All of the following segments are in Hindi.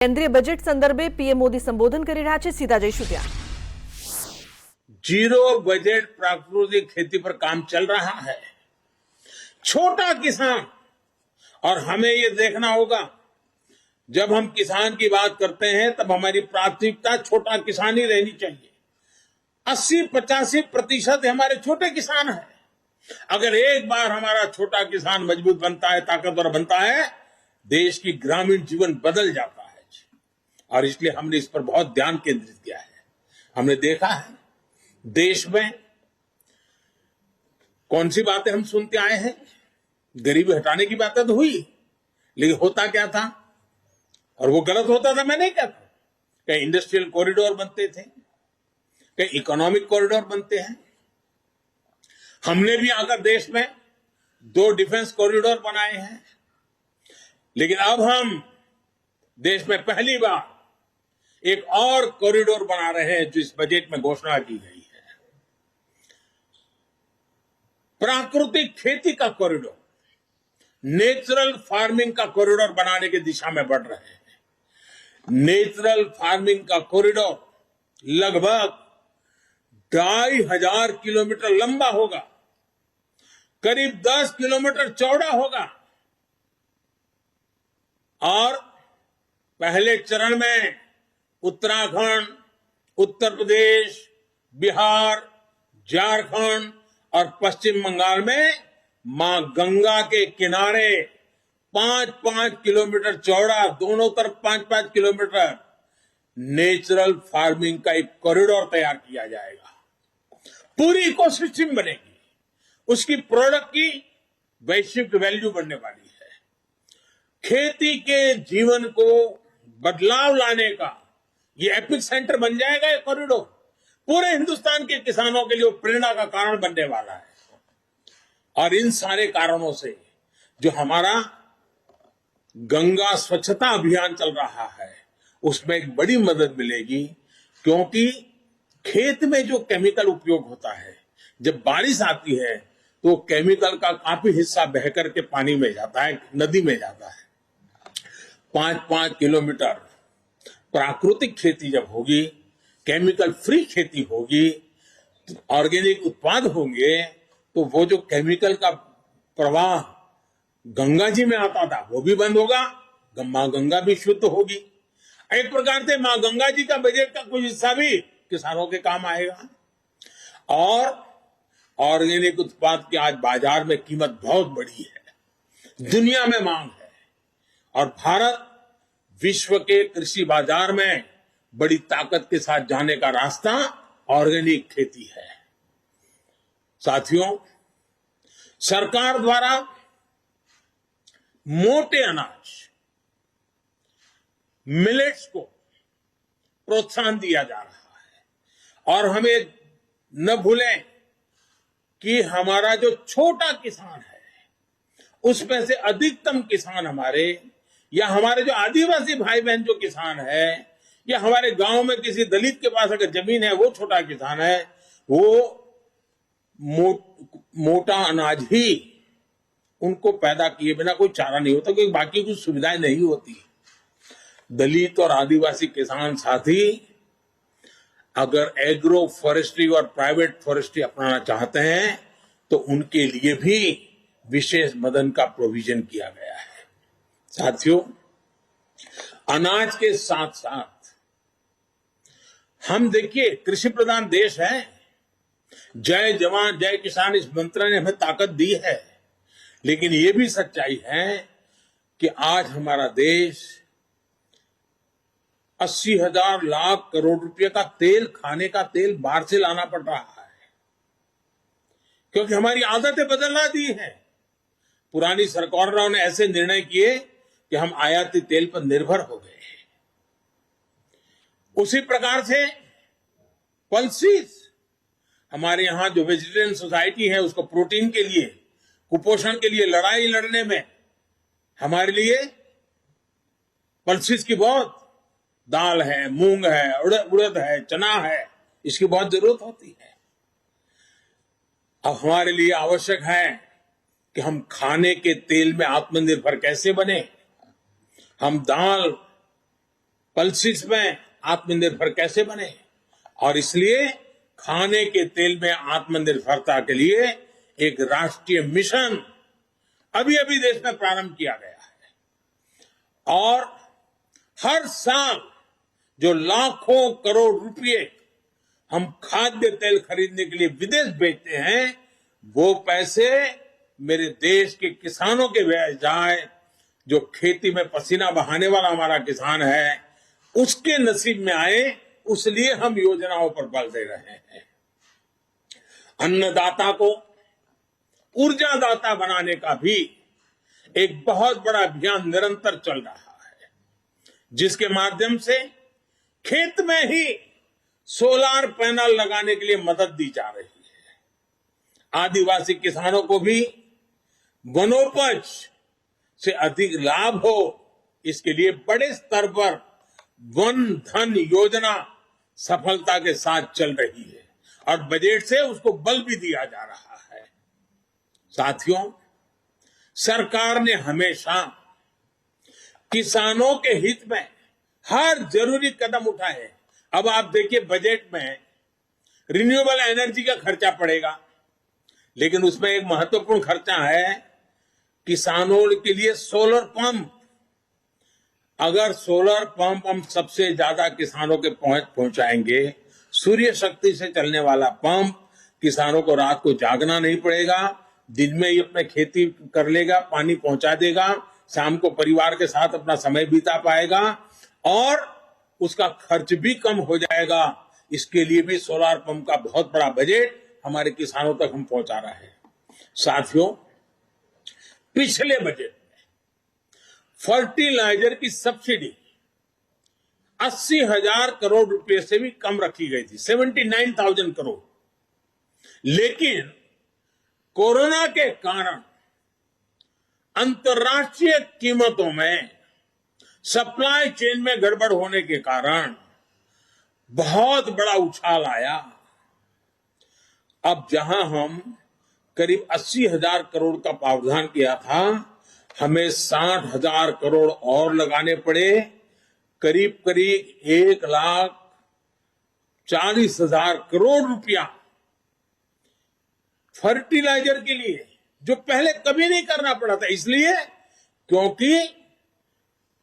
કેન્દ્રીય બજેટ સંદર્ભે પીએમ મોદી સંબોધન કરી રહ્યા છે. સીધા જઈશું ત્યાં. जीरो बजट प्राकृतिक खेती पर काम चल रहा है. छोटा किसान, और हमें ये देखना होगा, जब हम किसान की बात करते हैं तब हमारी प्राथमिकता छोटा किसान ही रहनी चाहिए. 80-85% हमारे छोटे किसान हैं. अगर एक बार हमारा छोटा किसान मजबूत बनता है, ताकतवर बनता है, देश की ग्रामीण जीवन बदल जाता है. और इसलिए हमने इस पर बहुत ध्यान केंद्रित किया है. हमने देखा है देश में कौन सी बातें हम सुनते आए हैं. गरीबी हटाने की बातें तो हुई, लेकिन होता क्या था, और वो गलत होता था, मैं नहीं कहता. कहीं इंडस्ट्रियल कॉरिडोर बनते थे, कहीं इकोनॉमिक कॉरिडोर बनते हैं. हमने भी आकर देश में 2 डिफेंस कॉरिडोर बनाए हैं. लेकिन अब हम देश में पहली बार एक और कॉरिडोर बना रहे हैं, जो इस बजट में घोषणा की गई है. प्राकृतिक खेती का कॉरिडोर, नेचुरल फार्मिंग का कॉरिडोर बनाने की दिशा में बढ़ रहे हैं. नेचुरल फार्मिंग का कॉरिडोर लगभग 2500 किलोमीटर लंबा होगा, करीब 10 किलोमीटर चौड़ा होगा, और पहले चरण में उत्तराखंड, उत्तर प्रदेश, बिहार, झारखंड और पश्चिम बंगाल में मां गंगा के किनारे 5-5 किलोमीटर चौड़ा, दोनों तरफ 5-5 किलोमीटर नेचुरल फार्मिंग का एक कॉरिडोर तैयार किया जाएगा. पूरी इकोसिस्टम बनेगी, उसकी प्रोडक्ट की वैश्विक वैल्यू बढ़ने वाली है. खेती के जीवन को बदलाव लाने का ये एपिक सेंटर बन जाएगा. ये कॉरिडोर पूरे हिंदुस्तान के किसानों के लिए प्रेरणा का कारण बनने वाला है. और इन सारे कारणों से जो हमारा गंगा स्वच्छता अभियान चल रहा है, उसमें एक बड़ी मदद मिलेगी. क्योंकि खेत में जो केमिकल उपयोग होता है, जब बारिश आती है तो केमिकल का काफी हिस्सा बहकर के पानी में जाता है, नदी में जाता है. 5-5 किलोमीटर प्राकृतिक खेती जब होगी, केमिकल फ्री खेती होगी, ऑर्गेनिक उत्पाद होंगे, तो वो जो केमिकल का प्रवाह गंगा जी में आता था वो भी बंद होगा, मां गंगा भी शुद्ध होगी. एक प्रकार से मां गंगा जी का बजट का कुछ हिस्सा भी किसानों के काम आएगा. और ऑर्गेनिक उत्पाद की आज बाजार में कीमत बहुत बड़ी है, दुनिया में मांग है, और भारत विश्व के कृषि बाजार में बड़ी ताकत के साथ जाने का रास्ता ऑर्गेनिक खेती है. साथियों, सरकार द्वारा मोटे अनाज, मिलेट्स को प्रोत्साहन दिया जा रहा है. और हमें न भूलें कि हमारा जो छोटा किसान है, उसमें से अधिकतम किसान हमारे, या हमारे जो आदिवासी भाई बहन जो किसान है, या हमारे गांव में किसी दलित के पास अगर जमीन है, वो छोटा किसान है, वो मोटा अनाज ही उनको पैदा किए बिना कोई चारा नहीं होता, क्योंकि बाकी कुछ सुविधाएं नहीं होती. दलित और आदिवासी किसान साथी अगर एग्रो फॉरेस्ट्री और प्राइवेट फॉरेस्ट्री अपनाना चाहते हैं, तो उनके लिए भी विशेष मदद का प्रोविजन किया गया है. साथियों, अनाज के साथ साथ हम देखिए कृषि प्रधान देश है. जय जवान जय किसान इस मंत्र ने हमें ताकत दी है. लेकिन ये भी सच्चाई है कि आज हमारा देश 80,000 लाख करोड़ रुपए का तेल, खाने का तेल बाहर से लाना पड़ रहा है, क्योंकि हमारी आदतें बदलना दी है. पुरानी सरकारों ने ऐसे निर्णय किए कि हम आयाती तेल पर निर्भर हो गए. उसी प्रकार से पल्सीज, हमारे यहां जो वेजिटेरियन सोसाइटी है, उसको प्रोटीन के लिए, कुपोषण के लिए लड़ाई लड़ने में हमारे लिए पल्सीज की बहुत, दाल है, मूंग है, उड़द है, चना है, इसकी बहुत जरूरत होती है. अब हमारे लिए आवश्यक है कि हम खाने के तेल में आत्मनिर्भर कैसे बने. हम दाल पल्सिस में आत्मनिर्भर कैसे बने, और इसलिए खाने के तेल में आत्मनिर्भरता के लिए एक राष्ट्रीय मिशन अभी अभी देश में प्रारंभ किया गया है। और हर साल जो लाखों करोड़ रुपए हम खाद्य तेल खरीदने के लिए विदेश भेजते हैं, वो पैसे मेरे देश के किसानों के व्यय जाए। जो खेती में पसीना बहाने वाला हमारा किसान है, उसके नसीब में आए, उसलिए हम योजनाओं पर बल दे रहे हैं। अन्नदाता को ऊर्जादाता बनाने का भी एक बहुत बड़ा अभियान निरंतर चल रहा है, जिसके माध्यम से खेत में ही सोलार पैनल लगाने के लिए मदद दी जा रही है। आदिवासी किसानों को भी वनोपज से अधिक लाभ हो, इसके लिए बड़े स्तर पर वन धन योजना सफलता के साथ चल रही है और बजट से उसको बल भी दिया जा रहा है। साथियों, सरकार ने हमेशा किसानों के हित में हर जरूरी कदम उठाए। अब आप देखिए, बजट में रिन्यूएबल एनर्जी का खर्चा पड़ेगा, लेकिन उसमें एक महत्वपूर्ण खर्चा है किसानों के लिए सोलर पंप। अगर सोलर पंप हम सबसे ज्यादा किसानों के पहुंचाएंगे, सूर्य शक्ति से चलने वाला पंप, किसानों को रात को जागना नहीं पड़ेगा, दिन में ही अपने खेती कर लेगा, पानी पहुंचा देगा, शाम को परिवार के साथ अपना समय बिता पाएगा और उसका खर्च भी कम हो जाएगा। इसके लिए भी सोलार पंप का बहुत बड़ा बजट हमारे किसानों तक हम पहुंचा रहे हैं। साथियों, पिछले बजट में फर्टिलाइजर की सब्सिडी 80,000 करोड़ रुपए से भी कम रखी गई थी, 79,000 करोड़। लेकिन कोरोना के कारण अंतर्राष्ट्रीय कीमतों में सप्लाई चेन में गड़बड़ होने के कारण बहुत बड़ा उछाल आया। अब जहां हम करीब 80,000 करोड़ का प्रावधान किया था, हमें 60,000 करोड़ और लगाने पड़े। करीब करीब 1,40,000 करोड़ रुपया फर्टिलाइजर के लिए, जो पहले कभी नहीं करना पड़ा था। इसलिए क्योंकि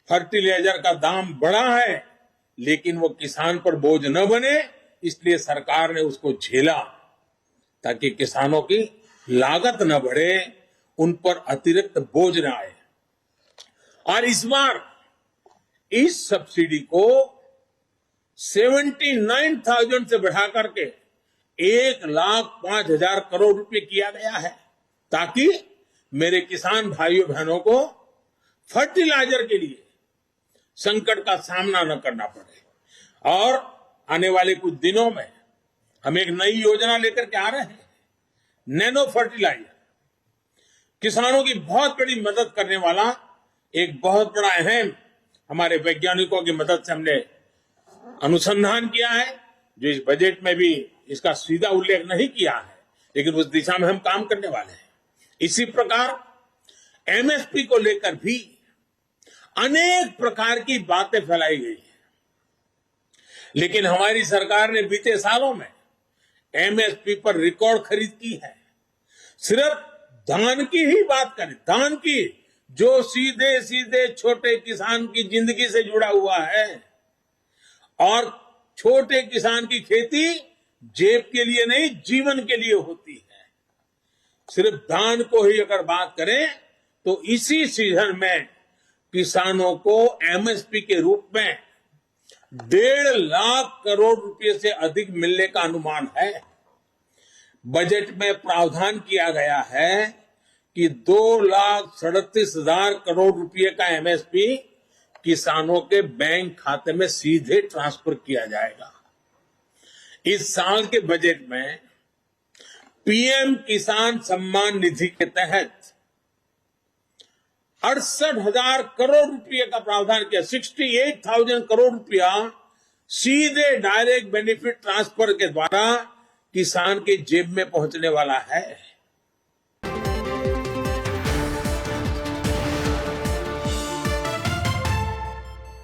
फर्टिलाइजर का दाम बढ़ा है, लेकिन वो किसान पर बोझ न बने, इसलिए सरकार ने उसको झेला ताकि किसानों की लागत न बढ़े, उन पर अतिरिक्त बोझ न आए। और इस बार इस सब्सिडी को 79,000 से बढ़ा करके 1,05,000 करोड़ रुपए किया गया है, ताकि मेरे किसान भाइयों बहनों को फर्टिलाइजर के लिए संकट का सामना न करना पड़े। और आने वाले कुछ दिनों में हम एक नई योजना लेकर के आ रहे हैं, नैनो फर्टिलाइजर। किसानों की बहुत बड़ी मदद करने वाला एक बहुत बड़ा अहम, हमारे वैज्ञानिकों की मदद से हमने अनुसंधान किया है, जो इस बजट में भी इसका सीधा उल्लेख नहीं किया है, लेकिन उस दिशा में हम काम करने वाले हैं। इसी प्रकार एमएसपी को लेकर भी अनेक प्रकार की बातें फैलाई गई है, लेकिन हमारी सरकार ने बीते सालों में एमएसपी पर रिकॉर्ड खरीद की है। सिर्फ धान की ही बात करें, धान की, जो सीधे सीधे छोटे किसान की जिंदगी से जुड़ा हुआ है, और छोटे किसान की खेती जेब के लिए नहीं, जीवन के लिए होती है। सिर्फ धान को ही अगर बात करें तो इसी सीजन में किसानों को एमएसपी के रूप में 1.5 लाख करोड़ रुपए से अधिक मिलने का अनुमान है। बजट में प्रावधान किया गया है कि 2,37,000 करोड़ रुपए का एमएसपी किसानों के बैंक खाते में सीधे ट्रांसफर किया जाएगा। इस साल के बजट में पीएम किसान सम्मान निधि के तहत 68,000 करोड़ रुपए का प्रावधान किया। 68,000 करोड़ रुपया सीधे डायरेक्ट बेनिफिट ट्रांसफर के द्वारा किसान के जेब में पहुंचने वाला है।